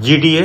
GDA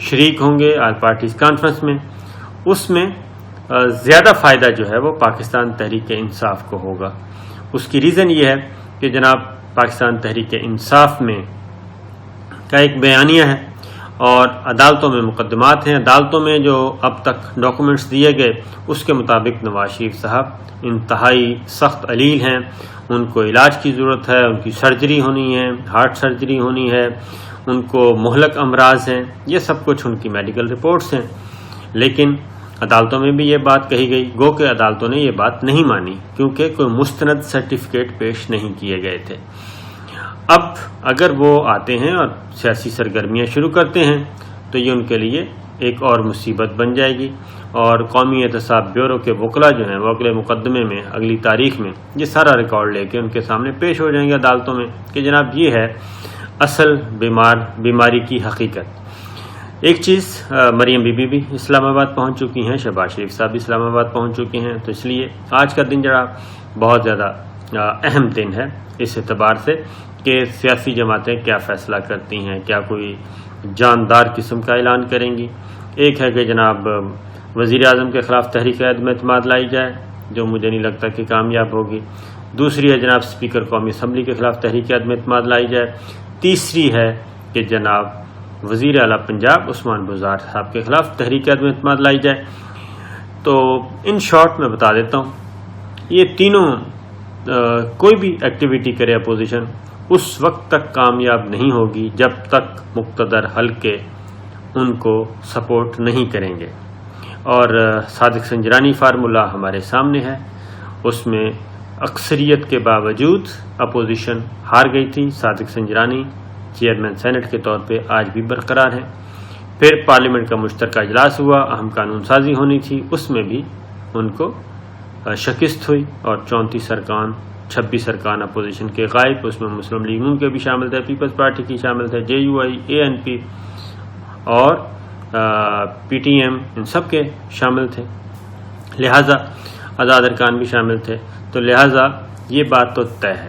شریک ہوں گے آل پارٹیز کانفرنس میں، اس میں زیادہ فائدہ جو ہے وہ پاکستان تحریک انصاف کو ہوگا۔ اس کی ریزن یہ ہے کہ جناب پاکستان تحریک انصاف میں کا ایک بیانیہ ہے اور عدالتوں میں مقدمات ہیں۔ عدالتوں میں جو اب تک ڈاکومنٹس دیے گئے اس کے مطابق نواز شریف صاحب انتہائی سخت علیل ہیں، ان کو علاج کی ضرورت ہے، ان کی سرجری ہونی ہے، ہارٹ سرجری ہونی ہے، ان کو مہلک امراض ہیں، یہ سب کچھ ان کی میڈیکل رپورٹس ہیں۔ لیکن عدالتوں میں بھی یہ بات کہی گئی، گو کہ عدالتوں نے یہ بات نہیں مانی کیونکہ کوئی مستند سرٹیفکیٹ پیش نہیں کیے گئے تھے۔ اب اگر وہ آتے ہیں اور سیاسی سرگرمیاں شروع کرتے ہیں تو یہ ان کے لیے ایک اور مصیبت بن جائے گی، اور قومی احتساب بیورو کے وکلاء جو ہیں وہ اگلے مقدمے میں اگلی تاریخ میں یہ سارا ریکارڈ لے کے ان کے سامنے پیش ہو جائیں گے عدالتوں میں کہ جناب یہ ہے اصل بیماری کی حقیقت۔ ایک چیز، مریم بی بی بھی اسلام آباد پہنچ چکی ہیں، شہباز شریف صاحب بھی اسلام آباد پہنچ چکے ہیں، تو اس لیے آج کا دن جڑا بہت زیادہ اہم دن ہے اس اعتبار سے کہ سیاسی جماعتیں کیا فیصلہ کرتی ہیں، کیا کوئی جاندار قسم کا اعلان کریں گی۔ ایک ہے کہ جناب وزیر اعظم کے خلاف تحریک عدم اعتماد لائی جائے، جو مجھے نہیں لگتا کہ کامیاب ہوگی۔ دوسری ہے جناب اسپیکر قومی اسمبلی کے خلاف تحریک عدم اعتماد لائی جائے۔ تیسری ہے کہ جناب وزیر اعلیٰ پنجاب عثمان بزدار صاحب کے خلاف تحریک عدم اعتماد لائی جائے۔ تو ان شارٹ میں بتا دیتا ہوں، یہ تینوں کوئی بھی ایکٹیویٹی کرے اپوزیشن اس وقت تک کامیاب نہیں ہوگی جب تک مقتدر حلقے ان کو سپورٹ نہیں کریں گے۔ اور صادق سنجرانی فارمولا ہمارے سامنے ہے، اس میں اکثریت کے باوجود اپوزیشن ہار گئی تھی۔ صادق سنجرانی چیئرمین سینٹ کے طور پہ آج بھی برقرار ہیں۔ پھر پارلیمنٹ کا مشترکہ اجلاس ہوا، اہم قانون سازی ہونی تھی، اس میں بھی ان کو شکست ہوئی اور 34 ارکان 26 ارکان اپوزیشن کے غائب، اس میں مسلم لیگ نون کے بھی شامل تھے، پیپلز پارٹی کی شامل تھے، جے you I, a N P اور پی ٹی ایم، ان سب کے شامل تھے، لہٰذا آزاد ارکان بھی شامل تھے۔ تو لہٰذا یہ بات تو طے ہے۔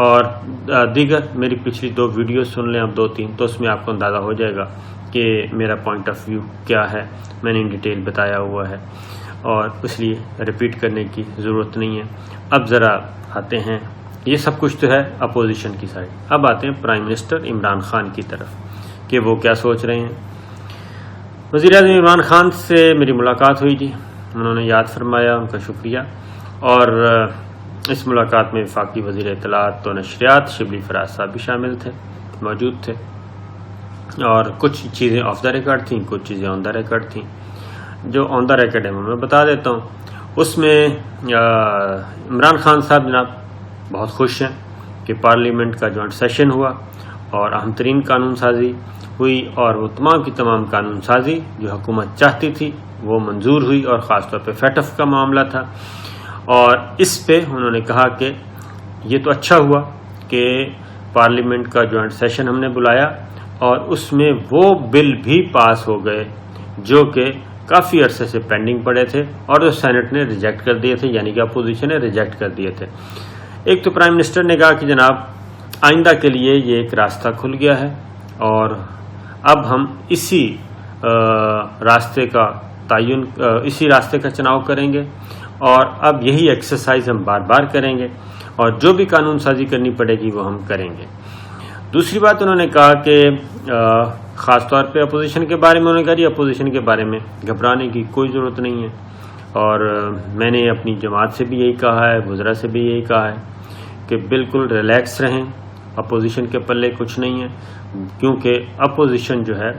اور دیگر میری پچھلی 2 ویڈیوز سن لیں، اب 2-3، تو اس میں آپ کو اندازہ ہو جائے گا کہ میرا پوائنٹ آف ویو کیا ہے، میں نے ان ڈیٹیل بتایا ہوا ہے اور اس لیے ریپیٹ کرنے کی ضرورت نہیں ہے۔ اب ذرا آتے ہیں، یہ سب کچھ تو ہے اپوزیشن کی سائڈ، اب آتے ہیں پرائم منسٹر عمران خان کی طرف کہ وہ کیا سوچ رہے ہیں۔ وزیر اعظم عمران خان سے میری ملاقات ہوئی تھی، انہوں نے یاد فرمایا، ان کا شکریہ، اور اس ملاقات میں وفاقی وزیر اطلاعات و نشریات شبلی فراز صاحب بھی شامل تھے، موجود تھے، اور کچھ چیزیں آف دا ریکارڈ تھیں، کچھ چیزیں آن دا ریکارڈ تھیں۔ جو آن دا ریکارڈ ہے میں بتا دیتا ہوں۔ اس میں عمران خان صاحب جناب بہت خوش ہیں کہ پارلیمنٹ کا جوائنٹ سیشن ہوا اور اہم ترین قانون سازی ہوئی، اور وہ تمام کی تمام قانون سازی جو حکومت چاہتی تھی وہ منظور ہوئی، اور خاص طور پہ فیٹف کا معاملہ تھا۔ اور اس پہ انہوں نے کہا کہ یہ تو اچھا ہوا کہ پارلیمنٹ کا جوائنٹ سیشن ہم نے بلایا اور اس میں وہ بل بھی پاس ہو گئے جو کہ کافی عرصے سے پینڈنگ پڑے تھے اور جو سینٹ نے ریجیکٹ کر دیے تھے، یعنی کہ اپوزیشن نے ریجیکٹ کر دیے تھے۔ ایک تو پرائم منسٹر نے کہا کہ جناب آئندہ کے لیے یہ ایک راستہ کھل گیا ہے اور اب ہم اسی راستے کا چناؤ کریں گے، اور اب یہی ایکسرسائز ہم بار بار کریں گے، اور جو بھی قانون سازی کرنی پڑے گی وہ ہم کریں گے۔ دوسری بات انہوں نے کہا کہ خاص طور پہ اپوزیشن کے بارے میں انہوں نے کہا اپوزیشن کے بارے میں گھبرانے کی کوئی ضرورت نہیں ہے، اور میں نے اپنی جماعت سے بھی یہی کہا ہے، وزراء سے بھی یہی کہا ہے کہ بالکل ریلیکس رہیں، اپوزیشن کے پلے کچھ نہیں ہے، کیونکہ اپوزیشن جو ہے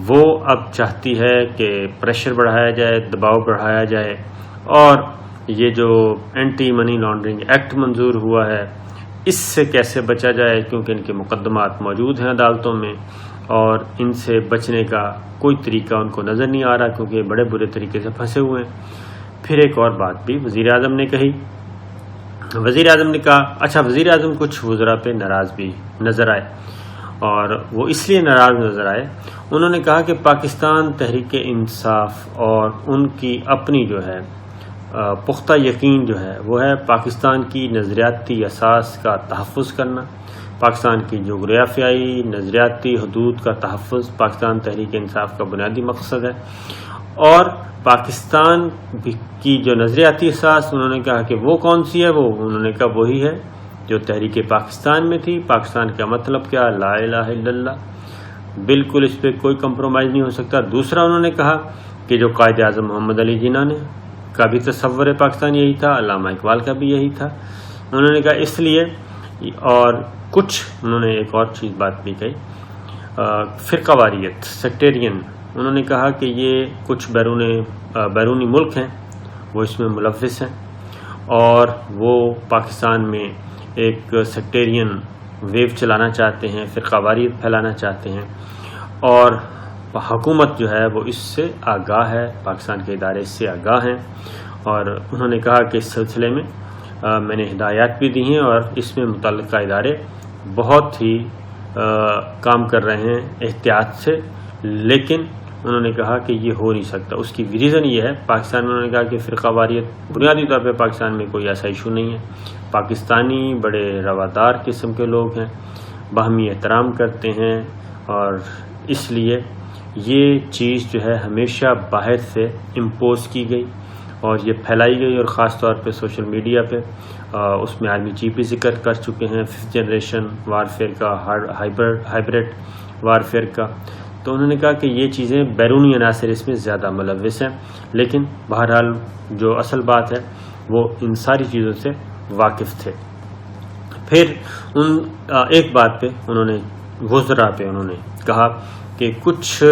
وہ اب چاہتی ہے کہ پریشر بڑھایا جائے، دباؤ بڑھایا جائے، اور یہ جو اینٹی منی لانڈرنگ ایکٹ منظور ہوا ہے اس سے کیسے بچا جائے، کیونکہ ان کے مقدمات موجود ہیں عدالتوں میں اور ان سے بچنے کا کوئی طریقہ ان کو نظر نہیں آ رہا، کیونکہ یہ بڑے برے طریقے سے پھنسے ہوئے ہیں۔ پھر ایک اور بات بھی وزیر اعظم نے کہی، وزیر اعظم نے کہا، اچھا وزیر اعظم کچھ وزراء پہ ناراض بھی نظر آئے، اور وہ اس لیے ناراض نظر آئے، انہوں نے کہا کہ پاکستان تحریک انصاف اور ان کی اپنی جو ہے پختہ یقین جو ہے وہ ہے پاکستان کی نظریاتی اساس کا تحفظ کرنا، پاکستان کی جغرافیائی نظریاتی حدود کا تحفظ پاکستان تحریک انصاف کا بنیادی مقصد ہے، اور پاکستان کی جو نظریاتی اساس انہوں نے کہا کہ وہ کون سی ہے، وہ انہوں نے کہا وہی ہے جو تحریک پاکستان میں تھی۔ پاکستان کا مطلب کیا؟ لا الہ الا اللہ، بالکل اس پہ کوئی کمپرومائز نہیں ہو سکتا۔ دوسرا انہوں نے کہا کہ جو قائد اعظم محمد علی جناح نے کا بھی تصور پاکستان یہی تھا، علامہ اقبال کا بھی یہی تھا۔ انہوں نے کہا اس لیے، اور کچھ انہوں نے ایک اور چیز بات بھی کہی، فرقہ واریت، سیکٹیرین، انہوں نے کہا کہ یہ کچھ بیرونی ملک ہیں وہ اس میں ملوث ہیں، اور وہ پاکستان میں ایک سیکٹیرین ویو چلانا چاہتے ہیں، فرقہ واریت پھیلانا چاہتے ہیں، اور حکومت جو ہے وہ اس سے آگاہ ہے، پاکستان کے ادارے اس سے آگاہ ہیں۔ اور انہوں نے کہا کہ اس سلسلے میں میں نے ہدایات بھی دی ہیں، اور اس میں متعلقہ ادارے بہت ہی کام کر رہے ہیں احتیاط سے، لیکن انہوں نے کہا کہ یہ ہو نہیں سکتا۔ اس کی ریزن یہ ہے، پاکستان میں انہوں نے کہا کہ فرقہ واریت بنیادی طور پہ پاکستان میں کوئی ایسا ایشو نہیں ہے، پاکستانی بڑے روادار قسم کے لوگ ہیں، باہمی احترام کرتے ہیں، اور اس لیے یہ چیز جو ہے ہمیشہ باہر سے امپوز کی گئی اور یہ پھیلائی گئی، اور خاص طور پہ سوشل میڈیا پہ اس میں آرمی چیف بھی ذکر کر چکے ہیں 5th جنریشن وارفیئر کا، ہائبرڈ وارفیئر کا۔ تو انہوں نے کہا کہ یہ چیزیں بیرونی عناصر اس میں زیادہ ملوث ہیں، لیکن بہرحال جو اصل بات ہے وہ ان ساری چیزوں سے واقف تھے۔ پھر ایک بات پہ انہوں نے وزراء پہ انہوں نے کہا کہ کچھ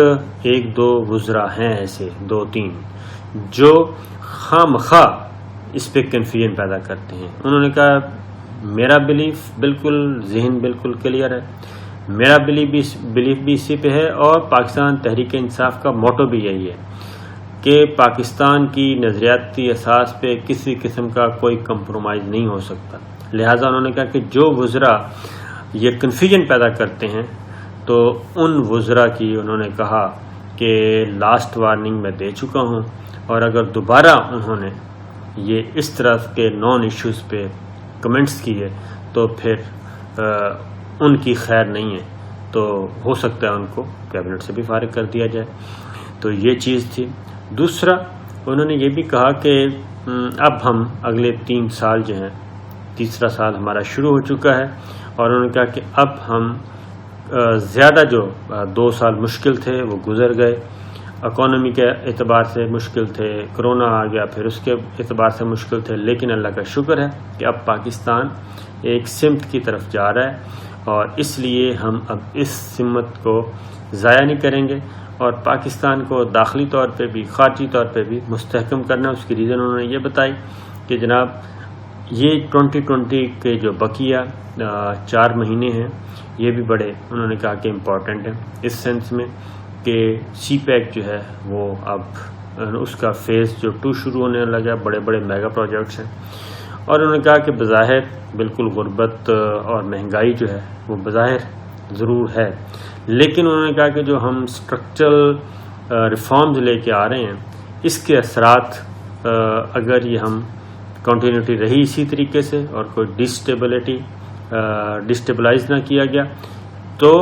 1-2 وزراء ہیں ایسے 2-3 جو خواہ مخواہ اس پہ کنفیوژن پیدا کرتے ہیں۔ انہوں نے کہا میرا بلیف بالکل، ذہن بالکل کلیئر ہے، میرا بلیف بھی اسی پہ ہے، اور پاکستان تحریک انصاف کا موٹو بھی یہی ہے کہ پاکستان کی نظریاتی اساس پہ کسی قسم کا کوئی کمپرومائز نہیں ہو سکتا۔ لہٰذا انہوں نے کہا کہ جو وزراء یہ کنفیوژن پیدا کرتے ہیں تو ان وزراء کی انہوں نے کہا کہ لاسٹ وارننگ میں دے چکا ہوں، اور اگر دوبارہ انہوں نے یہ اس طرح کے نان ایشوز پہ کمنٹس کیے تو پھر ان کی خیر نہیں ہے، تو ہو سکتا ہے ان کو کیبنٹ سے بھی فارغ کر دیا جائے۔ تو یہ چیز تھی۔ دوسرا انہوں نے یہ بھی کہا کہ اب ہم اگلے 3 سال جو ہیں، تیسرا سال ہمارا شروع ہو چکا ہے، اور انہوں نے کہا کہ اب ہم زیادہ جو 2 سال مشکل تھے وہ گزر گئے، اکانومی کے اعتبار سے مشکل تھے، کرونا آ گیا پھر اس کے اعتبار سے مشکل تھے، لیکن اللہ کا شکر ہے کہ اب پاکستان ایک سمت کی طرف جا رہا ہے، اور اس لیے ہم اب اس سمت کو ضائع نہیں کریں گے، اور پاکستان کو داخلی طور پہ بھی خارجی طور پہ بھی مستحکم کرنا۔ اس کی ریزن انہوں نے یہ بتائی کہ جناب یہ 2020 کے جو بقیہ 4 مہینے ہیں یہ بھی بڑے انہوں نے کہا کہ امپورٹنٹ ہیں، اس سینس میں کہ سی پیک جو ہے وہ اب اس کا فیز جو 2 شروع ہونے لگا، بڑے بڑے میگا پروجیکٹس ہیں، اور انہوں نے کہا کہ بظاہر بالکل غربت اور مہنگائی جو ہے وہ بظاہر ضرور ہے، لیکن انہوں نے کہا کہ جو ہم اسٹرکچرل ریفارمز لے کے آ رہے ہیں اس کے اثرات اگر یہ ہم کنٹینیوٹی رہی اسی طریقے سے اور کوئی ڈسٹیبلائز نہ کیا گیا تو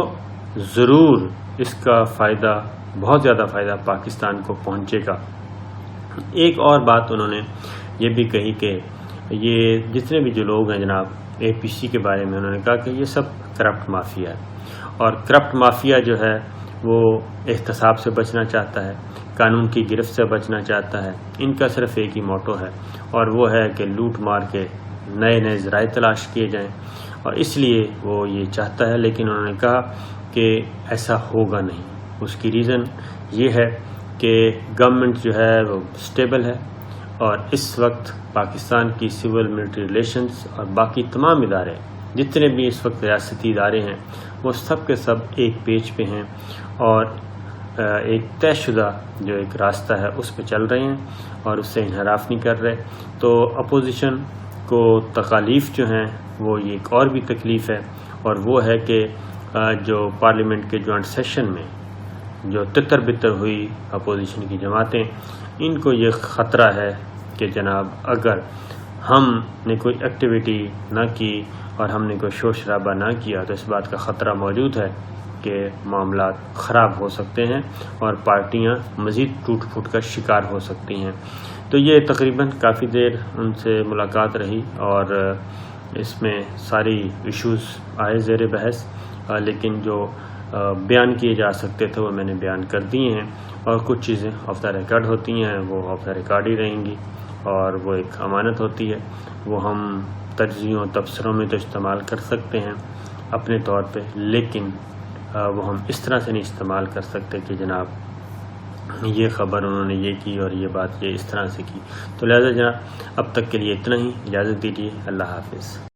ضرور اس کا فائدہ، بہت زیادہ فائدہ پاکستان کو پہنچے گا۔ ایک اور بات انہوں نے یہ بھی کہی کہ یہ جتنے بھی جو لوگ ہیں جناب اے پی سی کے بارے میں انہوں نے کہا کہ یہ سب کرپٹ مافیا ہے، اور کرپٹ مافیا جو ہے وہ احتساب سے بچنا چاہتا ہے، قانون کی گرفت سے بچنا چاہتا ہے، ان کا صرف ایک ہی موٹو ہے اور وہ ہے کہ لوٹ مار کے نئے نئے ذرائع تلاش کیے جائیں، اور اس لیے وہ یہ چاہتا ہے، لیکن انہوں نے کہا کہ ایسا ہوگا نہیں۔ اس کی ریزن یہ ہے کہ گورنمنٹ جو ہے وہ سٹیبل ہے، اور اس وقت پاکستان کی سول ملٹری ریلیشنز اور باقی تمام ادارے جتنے بھی اس وقت ریاستی ادارے ہیں وہ سب کے سب ایک پیج پہ ہیں اور ایک طے شدہ جو ایک راستہ ہے اس پہ چل رہے ہیں اور اس سے انحراف نہیں کر رہے۔ تو اپوزیشن کو تکالیف جو ہیں وہ یہ ایک اور بھی تکلیف ہے، اور وہ ہے کہ جو پارلیمنٹ کے جوائنٹ سیشن میں جو تتر بتر ہوئی اپوزیشن کی جماعتیں، ان کو یہ خطرہ ہے کہ جناب اگر ہم نے کوئی ایکٹیویٹی نہ کی اور ہم نے کوئی شور شرابہ نہ کیا تو اس بات کا خطرہ موجود ہے کہ معاملات خراب ہو سکتے ہیں اور پارٹیاں مزید ٹوٹ پھوٹ کا شکار ہو سکتی ہیں۔ تو یہ تقریباً کافی دیر ان سے ملاقات رہی اور اس میں ساری ایشوز آئے زیر بحث، لیکن جو بیان کیے جا سکتے تھے وہ میں نے بیان کر دیے ہیں، اور کچھ چیزیں آف دا ریکارڈ ہوتی ہیں وہ آف دا ریکارڈ ہی رہیں گی، اور وہ ایک امانت ہوتی ہے، وہ ہم تجزیوں تبصروں میں تو استعمال کر سکتے ہیں اپنے طور پہ، لیکن وہ ہم اس طرح سے نہیں استعمال کر سکتے کہ جناب یہ خبر انہوں نے یہ کی اور یہ بات یہ اس طرح سے کی۔ تو لہٰذا جناب اب تک کے لیے اتنا ہی، اجازت دیجیے، اللہ حافظ۔